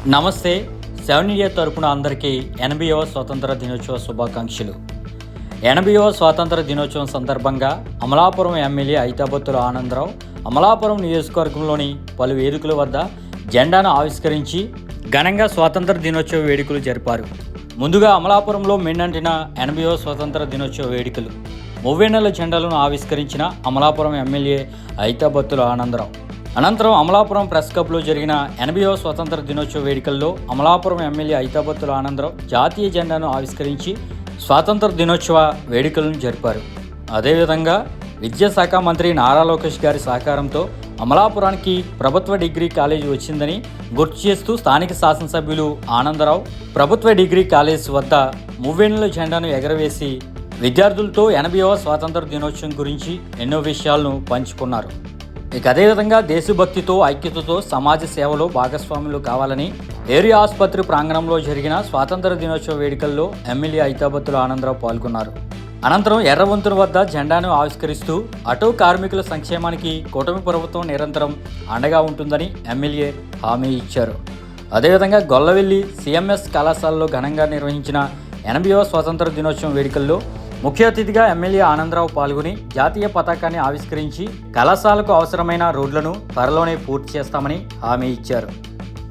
నమస్తే. 7 తరపున అందరికీ 80వ స్వాతంత్ర దినోత్సవ శుభాకాంక్షలు. 80వ స్వాతంత్ర దినోత్సవం సందర్భంగా అమలాపురం ఎమ్మెల్యే ఐతాబత్తుల ఆనందరావు అమలాపురం నియోజకవర్గంలోని పలు వేదికల వద్ద జెండాను ఆవిష్కరించి ఘనంగా స్వాతంత్ర దినోత్సవ వేడుకలు జరిపారు. ముందుగా అమలాపురంలో మిన్నంటిన 80వ స్వాతంత్ర దినోత్సవ వేడుకలు మువ్వెన్నెల జెండాలను ఆవిష్కరించిన అమలాపురం ఎమ్మెల్యే ఐతాబత్తుల ఆనందరావు. అనంతరం అమలాపురం ప్రెస్ క్లబ్లో జరిగిన 80వ స్వాతంత్ర దినోత్సవ వేడుకల్లో అమలాపురం ఎమ్మెల్యే ఐతాబత్తుల ఆనందరావు జాతీయ జెండాను ఆవిష్కరించి స్వాతంత్ర దినోత్సవ వేడుకలను జరిపారు. అదేవిధంగా విద్యాశాఖ మంత్రి నారా లోకేష్ గారి సహకారంతో అమలాపురానికి ప్రభుత్వ డిగ్రీ కాలేజీ వచ్చిందని గుర్తు చేస్తూ స్థానిక శాసనసభ్యులు ఆనందరావు ప్రభుత్వ డిగ్రీ కాలేజ్ వద్ద మువ్వెన్నెల జెండాను ఎగరవేసి విద్యార్థులతో 80వ స్వాతంత్ర దినోత్సవం గురించి ఎన్నో విషయాలను పంచుకున్నారు. ఇక అదేవిధంగా దేశభక్తితో ఐక్యతతో సమాజ సేవలో భాగస్వాములు కావాలని ఏరియా ఆసుపత్రి ప్రాంగణంలో జరిగిన స్వాతంత్ర దినోత్సవ వేడుకల్లో ఎమ్మెల్యే ఐతాబత్తుల ఆనందరావు పాల్గొన్నారు. అనంతరం ఎర్రవంతుని వద్ద జెండాను ఆవిష్కరిస్తూ ఆటో కార్మికుల సంక్షేమానికి కూటమి ప్రభుత్వం నిరంతరం అండగా ఉంటుందని ఎమ్మెల్యే హామీ ఇచ్చారు. అదేవిధంగా గొల్లవెల్లి సిఎంఎస్ కళాశాలలో ఘనంగా నిర్వహించిన 80వ స్వాతంత్ర దినోత్సవం వేడుకల్లో ముఖ్య అతిథిగా ఎమ్మెల్యే ఆనందరావు పాల్గొని జాతీయ పతాకాన్ని ఆవిష్కరించి కళాశాలకు అవసరమైన రోడ్లను త్వరలోనే పూర్తి చేస్తామని హామీ ఇచ్చారు.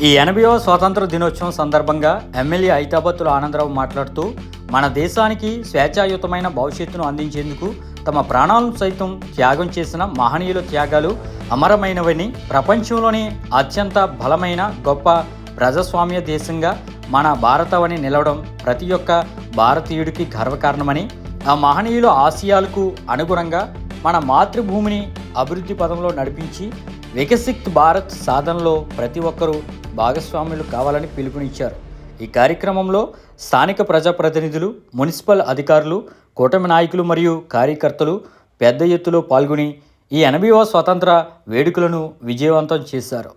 ఈ 80వ స్వాతంత్ర దినోత్సవం సందర్భంగా ఎమ్మెల్యే ఐతాబత్తుల ఆనందరావు మాట్లాడుతూ మన దేశానికి స్వేచ్ఛాయుతమైన భవిష్యత్తును అందించేందుకు తమ ప్రాణాలను సైతం త్యాగం చేసిన మహనీయుల త్యాగాలు అమరమైనవని, ప్రపంచంలోని అత్యంత బలమైన గొప్ప ప్రజాస్వామ్య దేశంగా మన భారతవని నిలవడం ప్రతి ఒక్క భారతీయుడికి గర్వకారణమని, ఆ మహనీయుల ఆశయాలకు అనుగుణంగా మన మాతృభూమిని అభివృద్ధి పదంలో నడిపించి వికసిత్ భారత్ సాధనలో ప్రతి ఒక్కరూ భాగస్వాములు కావాలని పిలుపునిచ్చారు. ఈ కార్యక్రమంలో స్థానిక ప్రజాప్రతినిధులు, మున్సిపల్ అధికారులు, కూటమి నాయకులు మరియు కార్యకర్తలు పెద్ద ఎత్తులో పాల్గొని ఈ 80వ స్వాతంత్ర వేడుకలను విజయవంతం చేశారు.